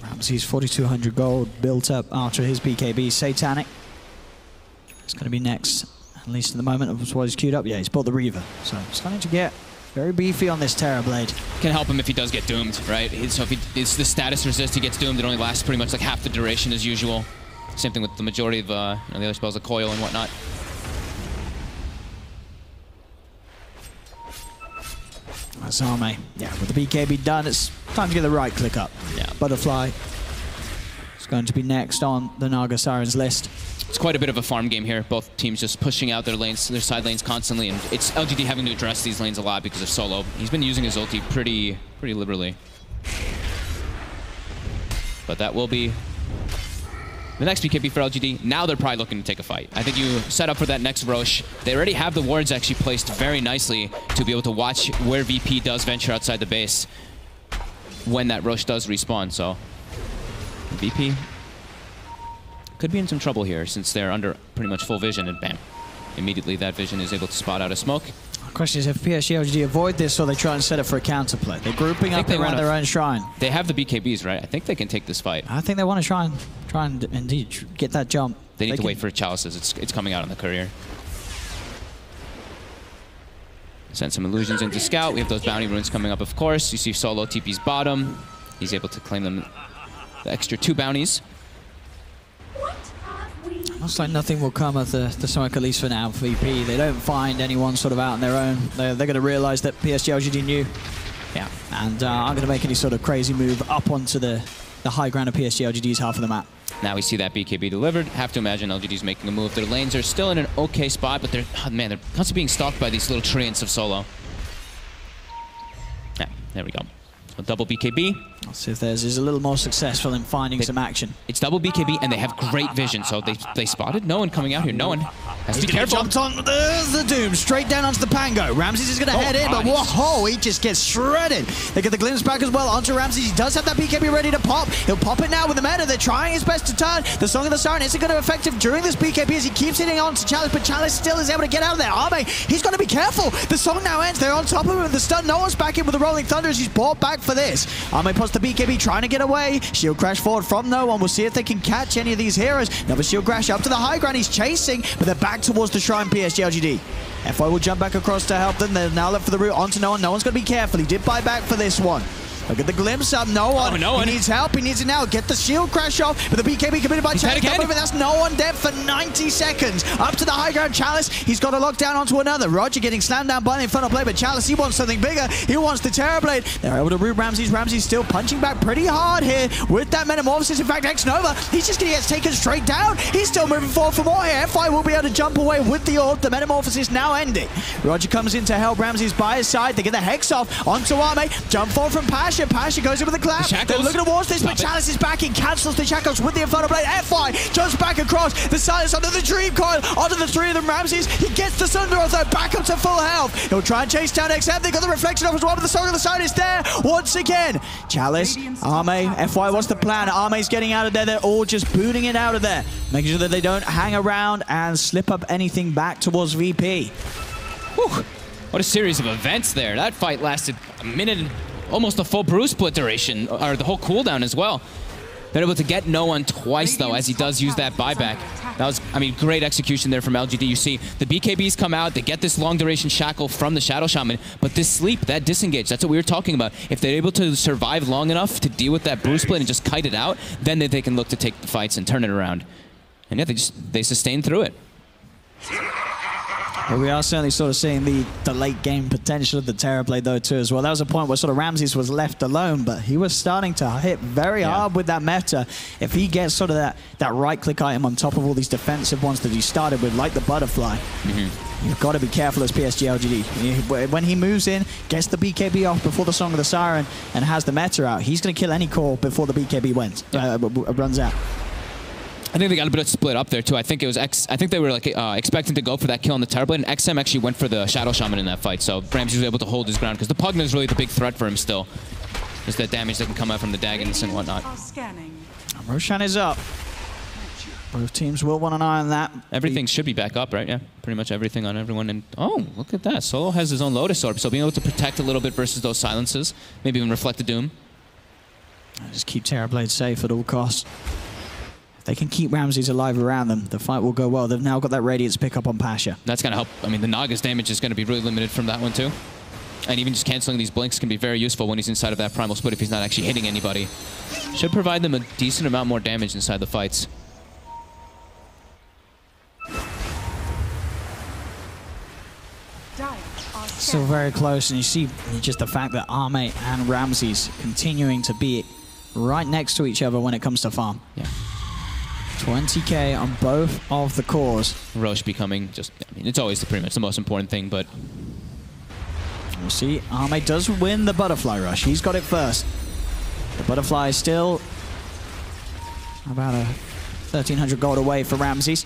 Ramsey's 4,200 gold built up after his BKB. Satanic. It's going to be next, at least in the moment. That's what he's queued up. Yeah, he's bought the Reaver. So starting to get very beefy on this Terrorblade. Can help him if he does get doomed, right? So if it's the status resist, he gets doomed. It only lasts pretty much like half the duration as usual. Same thing with the majority of the other spells, like Coil and whatnot. That's Arme. Yeah, with the BKB done, it's time to get the right click up. Yeah. Butterfly is going to be next on the Naga Siren's list. It's quite a bit of a farm game here. Both teams just pushing out their lanes, their side lanes constantly, and it's LGD having to address these lanes a lot because of Solo. He's been using his ulti pretty liberally. But that will be the next BKB for LGD. Now they're probably looking to take a fight. I think you set up for that next Roche. They already have the wards actually placed very nicely to be able to watch where VP does venture outside the base when that Roche does respawn. So VP could be in some trouble here since they're under pretty much full vision, and bam, immediately that vision is able to spot out a smoke. The question is if PSG LGD avoid this or they try and set it for a counterplay. They're grouping up around their own shrine. They have the BKBs, right? I think they can take this fight. I think they want to try and indeed get that jump. They need to wait for Chalices. It's coming out on the courier. Send some illusions into Scout. We have those bounty runes coming up, of course. You see Solo TP's bottom. He's able to claim them the extra 2 bounties. Looks like nothing will come of the smoke, at least for now, for VP. They don't find anyone sort of out on their own. They're going to realize that PSG LGD knew. Yeah, and aren't going to make any sort of crazy move up onto the high ground of PSG LGD's half of the map. Now we see that BKB delivered. Have to imagine LGD's making a move. Their lanes are still in an okay spot, but they're constantly being stalked by these little treants of Solo. Yeah, there we go. A double BKB. Let's see if theirs is a little more successful in finding some action. It's double BKB, and they have great vision. So they spotted no one coming out here. No one has to be careful. Jumped on the Doom, straight down onto the Pango. Ramses is going to head in, but whoa, he just gets shredded. They get the glimpse back as well onto Ramses. He does have that BKB ready to pop. He'll pop it now with the meta. They're trying his best to turn. The Song of the Siren isn't going to affect him during this BKB as he keeps hitting on to Chalice, but Chalice still is able to get out of there. Arme, he's got to be careful. The Song now ends. They're on top of him with the stun. No one's back in with the Rolling Thunder as he's brought back for this. Arme puts the BKB, trying to get away. Shield crash forward from no one. We'll see if they can catch any of these heroes. Another shield crash up to the high ground. He's chasing, but they're back towards the shrine PSG LGD. FY will jump back across to help them. They're now left for the route onto no one. No one's going to be careful. He did buy back for this one. Look at the glimpse up. No one. Oh, no one. He needs help. He needs it now. Get the shield crash off. But the BKB committed by Chalice. That's no one dead for 90 seconds. Up to the high ground. Chalice. He's got to lock down onto another. Roger getting slammed down by the infernal blade. But Chalice, he wants something bigger. He wants the Terrorblade. They're able to root Ramses. Ramses still punching back pretty hard here with that Metamorphosis. In fact, X-Nova, he's just going to get taken straight down. He's still moving forward for more here. FI will be able to jump away with the orb. The Metamorphosis now ending. Roger comes in to help Ramses by his side. They get the Hex off onto Arme. Jump forward from Pasha. Pasha goes in with the clap. They're looking towards this, but Chalice is back. He cancels the shackles with the Infernal Blade. FI jumps back across. The silence onto the Dream Coil. Onto the 3 of them. Ramses, he gets the Sunder off, though, back up to full health. He'll try and chase down XM. They got the reflection off as well, but the Song of the Siren is there once again. Chalice, Arme, FI, what's the plan? Arme's getting out of there. They're all just booting it out of there, making sure that they don't hang around and slip up anything back towards VP. Whew. What a series of events there. That fight lasted a minute and almost a full brew split duration, or the whole cooldown as well. They're able to get no one twice, though, as he does use that buyback. That was, I mean, great execution there from LGD. You see the BKBs come out, they get this long duration shackle from the Shadow Shaman, but this sleep, that disengage, that's what we were talking about. If they're able to survive long enough to deal with that brew split and just kite it out, then they can look to take the fights and turn it around. And yeah, they sustain through it. But we are certainly sort of seeing the late game potential of the Terrorblade, though, too, as well. That was a point where sort of Ramses was left alone, but he was starting to hit very hard with that meta. If he gets sort of that right-click item on top of all these defensive ones that he started with, like the Butterfly, you've got to be careful as PSG LGD. When he moves in, gets the BKB off before the Song of the Siren, and has the meta out, he's going to kill any core before the BKB runs out. I think they got a bit of split up there too. I think it was I think they were like expecting to go for that kill on the Terrorblade, and XM actually went for the Shadow Shaman in that fight. So Ramses was able to hold his ground because the Pugna is really the big threat for him still. Just that damage that can come out from the Daggons and whatnot. Roshan is up. Both teams will want an eye on that. Everything should be back up, right? Yeah, pretty much everything on everyone. And oh, look at that. Solo has his own Lotus Orb, so being able to protect a little bit versus those silences. Maybe even reflect the Doom. Just keep Terrorblade safe at all costs. If they can keep Ramses alive around them, the fight will go well. They've now got that Radiance pick up on Pasha. That's going to help. I mean, the Naga's damage is going to be really limited from that one, too. And even just canceling these blinks can be very useful when he's inside of that Primal Split if he's not actually hitting anybody. Should provide them a decent amount more damage inside the fights. Still very close, and you see just the fact that Arme and Ramses continuing to be right next to each other when it comes to farm. Yeah. 20k on both of the cores. Roche becoming just, I mean, it's always pretty much the most important thing, but... We'll see. Arme does win the Butterfly Rush. He's got it first. The Butterfly is still about a 1,300 gold away for Ramses.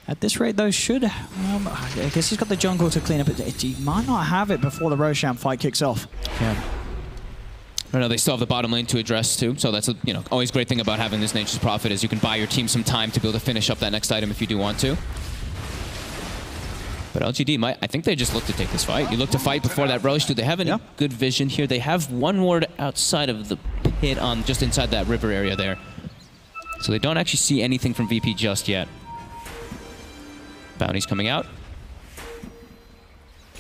At this rate, though, should... I guess he's got the jungle to clean up. He might not have it before the Roshan fight kicks off. Yeah. I know they still have the bottom lane to address, too. So that's, you know, always great thing about having this Nature's Prophet is you can buy your team some time to be able to finish up that next item if you do want to. But LGD might... I think they just look to take this fight. You look to fight before that Roche. Do they have any good vision here? They have one ward outside of the pit on just inside that river area there. So they don't actually see anything from VP just yet. Bounty's coming out.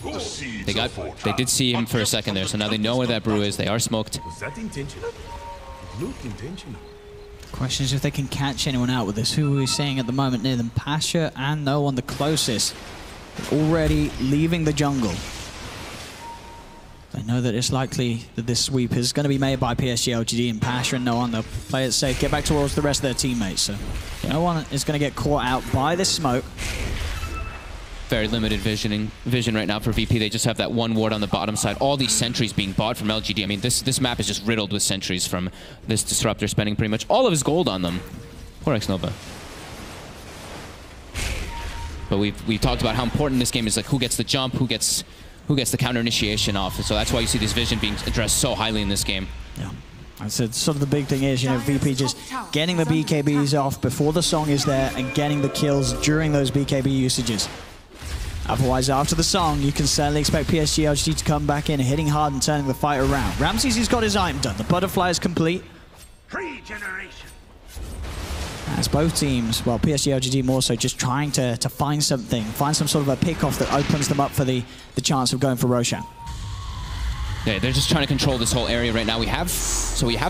They did see him for a second there, so now they know where that brew is. They are smoked. Was that intentional? It looked intentional. Question is if they can catch anyone out with this. Who are we seeing at the moment near them? Pasha and No One the closest. Already leaving the jungle. They know that it's likely that this sweep is going to be made by PSG LGD, and Pasha and No One, they'll play it safe, get back towards the rest of their teammates. So No One is going to get caught out by this smoke. Very limited vision right now for VP. They just have that one ward on the bottom side. All these sentries being bought from LGD. I mean, this map is just riddled with sentries from this Disruptor spending pretty much all of his gold on them. Poor X-Nova. But we've talked about how important this game is, like who gets the jump, who gets the counter initiation off. So that's why you see this vision being addressed so highly in this game. Yeah. I said sort of the big thing is, you know, VP just getting the BKBs off before the song is there and getting the kills during those BKB usages. Otherwise, after the song, you can certainly expect PSG LGD to come back in, hitting hard and turning the fight around. Ramses has got his item done. The Butterfly is complete. Regeneration. As both teams, well, PSG LGD more so, just trying to find something, find some sort of a pick-off that opens them up for the chance of going for Roshan. Yeah, they're just trying to control this whole area right now. We have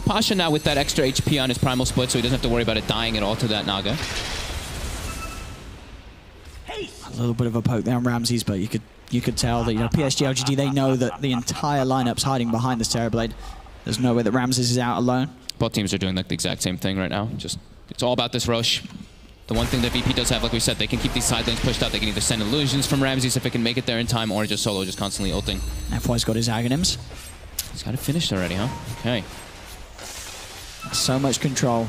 Pasha now with that extra HP on his Primal Split, so he doesn't have to worry about it dying at all to that Naga. A little bit of a poke there on Ramses, but you could tell that, you know, PSG LGD, they know that the entire lineup's hiding behind this Terrorblade. There's no way that Ramses is out alone. Both teams are doing like the exact same thing right now. Just it's all about this Roche. The one thing that VP does have, like we said, they can keep these side lanes pushed out. They can either send illusions from Ramses if it can make it there in time, or just solo, just constantly ulting. FY's got his Aghanims. He's got it finished already, huh? Okay. So much control.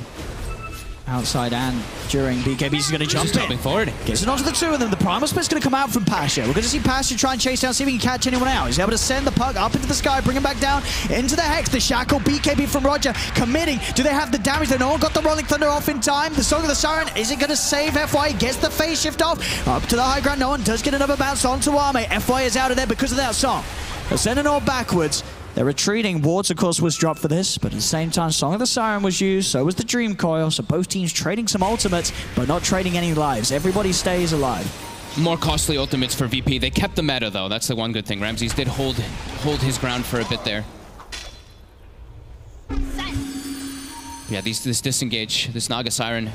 Outside and during BKB, he's going to jump in. Forward. Gets it onto the two of them. The Primal Split's going to come out from Pasha. We're going to see Pasha try and chase down, see if he can catch anyone out. He's able to send the puck up into the sky, bring him back down into the Hex. The Shackle, BKB from Roger, committing. Do they have the damage? They no one got the Rolling Thunder off in time. The Song of the Siren, is it going to save FY? Gets the phase shift off. Up to the high ground. No one does get another bounce onto Arme. FY is out of there because of that song. They're sending all backwards. They're retreating. Wards, of course, was dropped for this, but at the same time, Song of the Siren was used, so was the Dream Coil, so both teams trading some ultimates, but not trading any lives. Everybody stays alive. More costly ultimates for VP. They kept the meta, though. That's the one good thing. Ramses did hold his ground for a bit there. Yeah, this disengage, this Naga Siren.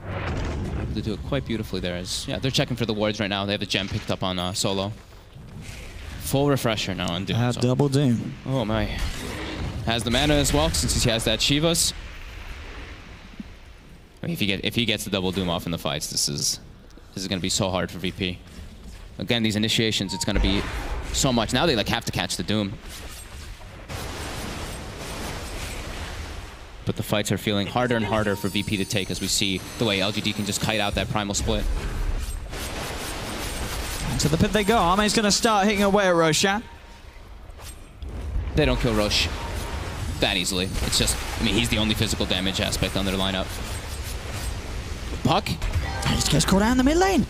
Able to do it quite beautifully there. Yeah, they're checking for the wards right now. They have the gem picked up on Solo. Full refresher now on Doom. So. Double Doom. Oh my. Has the mana as well, since he has that Shivas. I mean, if he gets the double Doom off in the fights, this is going to be so hard for VP. Again, these initiations, it's going to be so much. Now they like have to catch the Doom. But the fights are feeling harder and harder for VP to take as we see the way LGD can just kite out that Primal Split. To the pit they go. Arme's going to start hitting away at Roshan. They don't kill Roche. that easily. It's just, I mean, he's the only physical damage aspect on their lineup. Puck. He just gets caught out in the mid lane.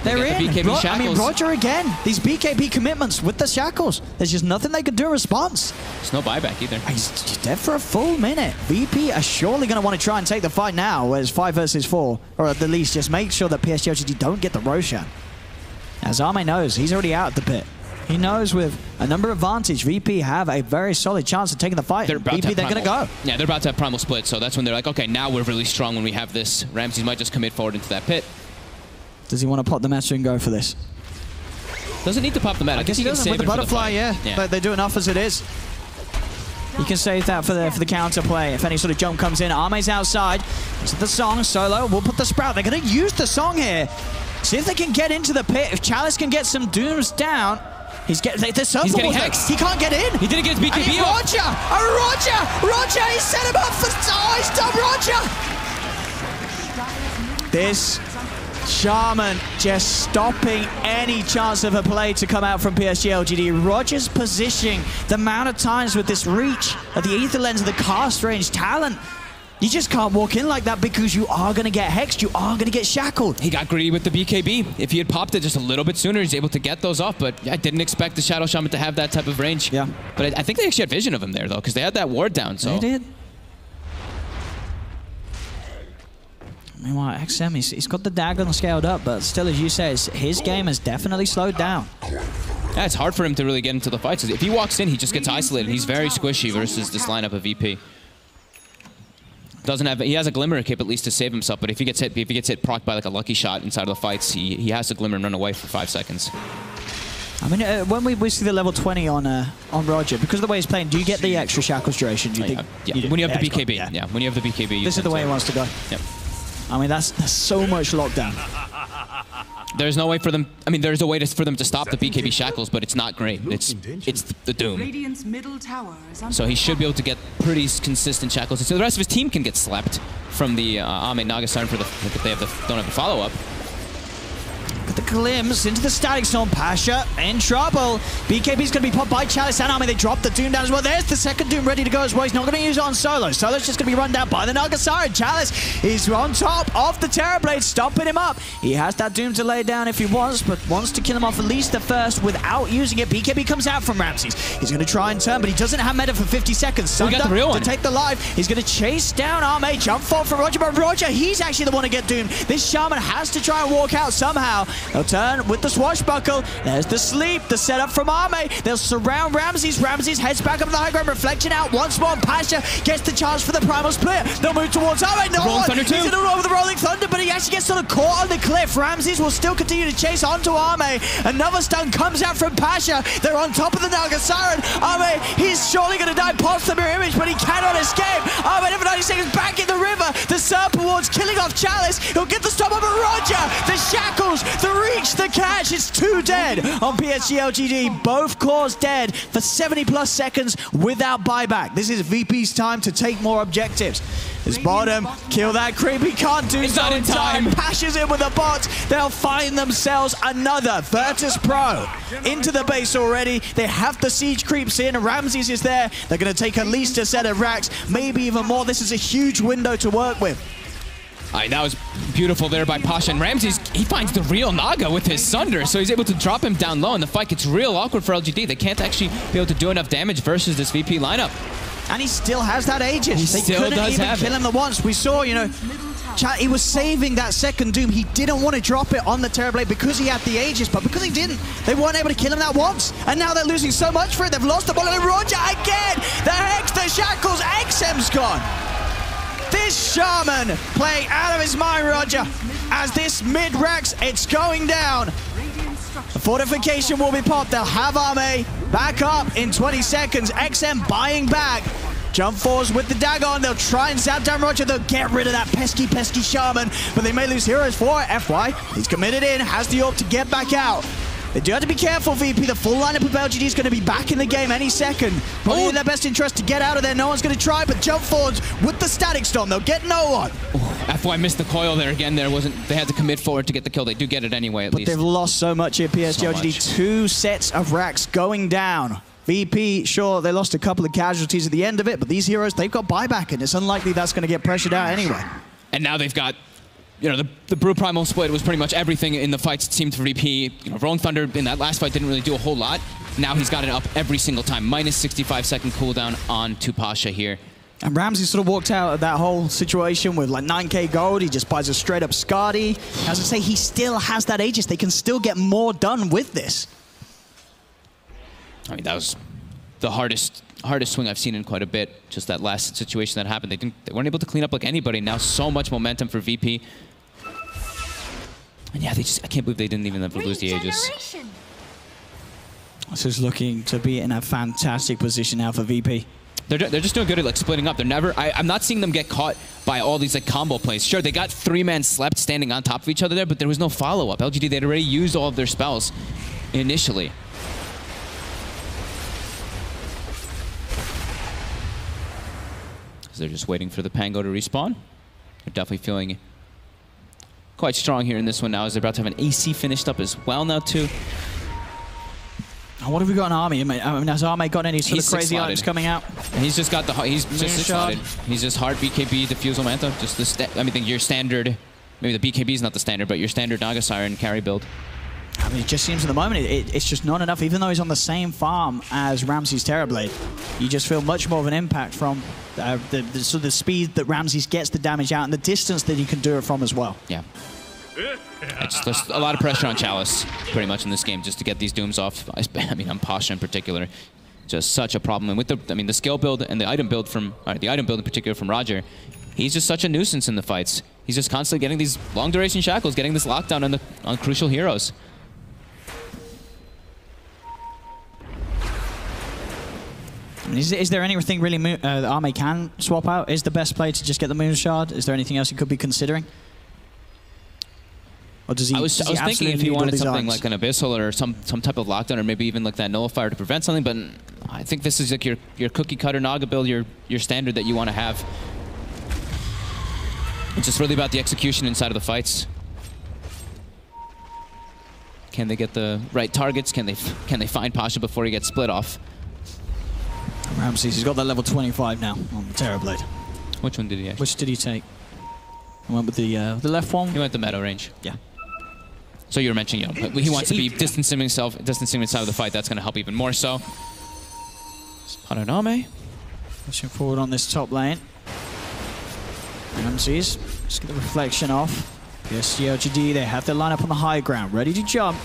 They're in. I mean, Roger again. These BKB commitments with the shackles. There's just nothing they can do in response. There's no buyback either. He's dead for a full minute. VP are surely going to want to try and take the fight now, where it's 5 versus 4. Or at the least, just make sure that PSG LGD don't get the Roshan. As Arme knows, he's already out of the pit. He knows with a number advantage, VP have a very solid chance of taking the fight. VP, they're going to go. Yeah, they're about to have primal split, so that's when they're like, okay, now we're really strong when we have this. Ramses might just commit forward into that pit. Does he want to pop the Master and go for this? Doesn't need to pop the Meta. I guess he doesn't with the butterfly, yeah. But they do enough as it is. You can save that for the counter play. If any sort of jump comes in, Arme's outside. So the song, Solo will put the Sprout. They're going to use the song here. See if they can get into the pit. If Chalice can get some Dooms down, he's getting hexed. He can't get in. He didn't get his BKB off. Roger, he set him up for... Oh, he stopped Roger. This Shaman just stopping any chance of a play to come out from PSG LGD. Roger's positioning, the amount of times with this reach of the Aether Lens of the cast range talent, you just can't walk in like that because you are going to get hexed, you are going to get shackled. He got greedy with the BKB. If he had popped it just a little bit sooner, he's able to get those off, but I didn't expect the Shadow Shaman to have that type of range. Yeah. But I think they actually had vision of him there, though, because they had that ward down, so... They did. Meanwhile, XM, he's got the dagger scaled up, but still, as you say, his game has definitely slowed down. Yeah, it's hard for him to really get into the fights. If he walks in, he just gets isolated. He's very squishy versus this lineup of VP. Doesn't have, he has a Glimmer cape at least to save himself, but if he gets hit procced by like a lucky shot inside of the fights, he has to Glimmer and run away for 5 seconds. I mean, when we see the level 20 on Roger, because of the way he's playing, do you get the extra shackles duration? Do you think? Yeah, when you have the BKB. Yeah, when you have the BKB. This is the way he wants to go. Yep. I mean, that's so much lockdown. There's no way for them. I mean, there's a way for them to stop the BKB shackles, but it's not great. It's the Doom. Radiant's middle tower is under so he should be able to get pretty consistent shackles, so the rest of his team can get slapped from the Ame Naga Siren for if they don't have the follow up. Got the glimpse into the Static Storm. Pasha in trouble. BKB's going to be popped by Chalice and Arme. They drop the Doom down as well. There's the second Doom ready to go as well. He's not going to use it on Solo. Solo's just going to be run down by the Naga Siren. Chalice is on top of the Terrorblade, stopping him up. He has that Doom to lay down if he wants, but wants to kill him off at least the first without using it. BKB comes out from Ramses. He's going to try and turn, but he doesn't have meta for 50 seconds. Sunder got the real one to take the life. He's going to chase down Arme. Jump forward for Roger, but Roger, he's actually the one to get doomed. This Shaman has to try and walk out somehow. They'll turn with the swashbuckle. There's the sleep, the setup from Arme. They'll surround Ramses. Ramses heads back up to the high ground, reflection out once more. Pasha gets the chance for the primal split. They'll move towards Arme. No one. He's in a row with the Rolling Thunder, but he actually gets sort of caught on the cliff. Ramses will still continue to chase onto Arme. Another stun comes out from Pasha. They're on top of the Naga Siren. Arme, he's surely going to die past the mirror image, but he cannot escape. Arme, every 90 seconds back in the river. The Serpent Ward's killing off Chalice. He'll get the stop over Roger. The shackles, the reach, the catch. It's 2 dead on PSG LGD. Both cores dead for 70+ seconds without buyback. This is VP's time to take more objectives. This bottom, kill that creep. He can't do so in time. Pashes in with a bot. They'll find themselves another Virtus.Pro into the base already. They have the siege creeps in. Ramses is there. They're going to take at least a set of racks, maybe even more. This is a huge window to work with. That was beautiful there by Pasha. And Ramses, he finds the real Naga with his Sunder, so he's able to drop him down low, and the fight gets real awkward for LGD. They can't actually be able to do enough damage versus this VP lineup. And he still has that Aegis. They couldn't even kill him the once. We saw, you know, he was saving that second Doom. He didn't want to drop it on the Terrorblade because he had the Aegis, but because he didn't, they weren't able to kill him that once. And now they're losing so much for it. They've lost the ball. And Roger again. The Hex, the Shackles, XM's gone. This Shaman playing out of his mind, Roger. As this mid-racks, it's going down. The fortification will be popped. They'll have Arme back up in 20 seconds. XM buying back. Jump force with the Dagon. They'll try and zap down Roger. They'll get rid of that pesky Shaman. But they may lose heroes for it. FY, he's committed in, has the orb to get back out. They do have to be careful, VP. The full lineup of LGD is going to be back in the game any second. Probably in their best interest to get out of there. No one's going to try, but jump forwards with the Static Storm. They'll get no one. FY missed the coil there again. They had to commit forward to get the kill. They do get it anyway, at least. But they've lost so much here, PSG LGD. 2 sets of racks going down. VP, sure, they lost a couple of casualties at the end of it, but these heroes, they've got buyback, and it's unlikely that's going to get pressured out anyway. And now they've got, you know, the Brew Primal split was pretty much everything in the fights, it seemed, for VP. You know, Rolling Thunder in that last fight didn't really do a whole lot. Now he's got it up every single time. Minus 65-second cooldown on to Pasha here. And Ramsey sort of walked out of that whole situation with like 9k gold. He just buys a straight up Skadi. As I say, he still has that Aegis. They can still get more done with this. I mean, that was the hardest swing I've seen in quite a bit. Just that last situation that happened. They weren't able to clean up like anybody. Now so much momentum for VP. And yeah, I can't believe they didn't even have to lose the Aegis. This is looking to be in a fantastic position now for VP. They're just doing good at like splitting up. They're never. I'm not seeing them get caught by all these like combo plays. Sure, they got 3-man slept standing on top of each other there, but there was no follow-up. LGD, they'd already used all of their spells initially. So they're just waiting for the Pango to respawn. They're definitely feeling quite strong here in this one now, as they're about to have an AC finished up as well now too. What have we got in Army? I mean, has Army got any sort of crazy items coming out? And he's just got the he's just six-slotted. He's just hard BKB Diffusal Manta. Just the I mean, your standard. Maybe the BKB is not the standard, but your standard Naga Siren carry build. I mean, it just seems at the moment it's just not enough. Even though he's on the same farm as Ramsey's Terrorblade, you just feel much more of an impact from the speed that Ramses gets the damage out and the distance that he can do it from as well. Yeah. It's just a lot of pressure on Chalice, pretty much, in this game, just to get these dooms off. I mean, on Pasha in particular, just such a problem. And with the skill build and the item build from, the item build in particular from Roger, he's just such a nuisance in the fights. He's just constantly getting these long duration shackles, getting this lockdown on crucial heroes. I mean, is there anything really Arme can swap out? Is the best play to just get the Moon Shard? Is there anything else he could be considering? Or does he, I was thinking if he wanted something like an Abyssal or some type of lockdown, or maybe even like that Nullifier to prevent something, but I think this is like your cookie cutter Naga build, your standard that you want to have. It's just really about the execution inside of the fights. Can they get the right targets? Can they find Pasha before he gets split off? Ramses, he's got that level 25 now on the Terrorblade. Which one did he actually? Which did he take? He went with the left one? He went the meadow range. Yeah. So you were mentioning, you know, he wants to be distancing himself of the fight. That's going to help even more so. Paraname. Pushing forward on this top lane. Ramses, just get the reflection off. PSG LGD, they have their lineup on the high ground, ready to jump.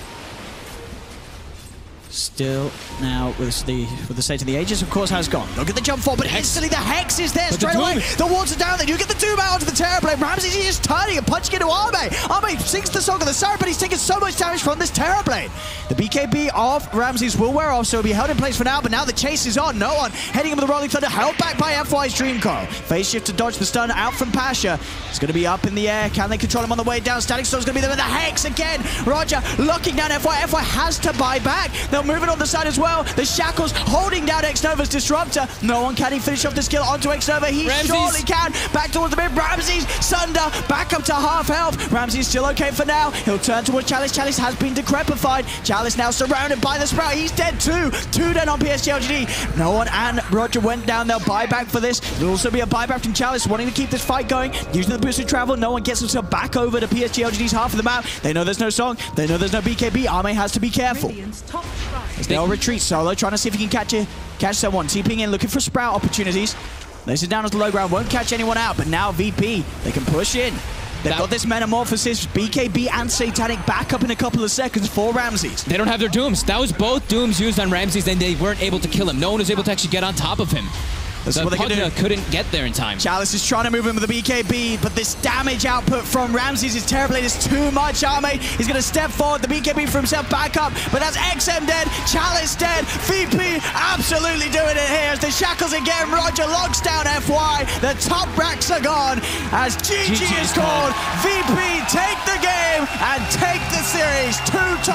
Still now with the state of the Aegis, of course, has gone. Look at the jump forward, but instantly the Hex is there straight away. The wards are down. They do get the Doom out onto the Terrorblade. Ramses is just turning and punching into Arme. Arme sings the song of the siren, but he's taking so much damage from this Terrorblade. The BKB of Ramses will wear off, so he'll be held in place for now, but now the chase is on. No one heading him with the Rolling Thunder, held back by FY's Dream Coil. Phase shift to dodge the stun out from Pasha. It's going to be up in the air. Can they control him on the way down? Static Storm's going to be there with the Hex again. Roger locking down FY. FY has to buy back. They'll move it on the side as well. The Shackles holding down X-Nova's Disruptor. No one can finish off the skill onto X-Nova. He surely can. Back towards the mid. Ramses, Sunder, back up to half health. Ramses still okay for now. He'll turn towards Chalice. Chalice has been decrepified. Chalice now surrounded by the Sprout. He's dead too. 2 dead on PSG LGD. No one and Roger went down. They'll buy back for this. There'll also be a buyback from Chalice wanting to keep this fight going. Using the boosted travel. No one gets himself back over to PSG LGD's half of the map. They know there's no song. They know there's no BKB. Arme has to be careful. They'll retreat solo, trying to see if he can catch someone. TPing in, looking for Sprout opportunities. Lays it down at the low ground, won't catch anyone out, but now VP, they can push in. They've got this Metamorphosis, BKB and Satanic back up in a couple of seconds for Ramses. They don't have their Dooms. That was both Dooms used on Ramses, and they weren't able to kill him. No one was able to actually get on top of him. That's what they couldn't get there in time. Chalice is trying to move him with the BKB, but this damage output from Ramses' Terrorblade is too much. Arme, he's going to step forward. The BKB for himself back up, but that's XM dead, Chalice dead. VP absolutely doing it here as the Shackles again. Roger locks down FY. The top racks are gone as GG is called. VP take the game and take the series 2-1.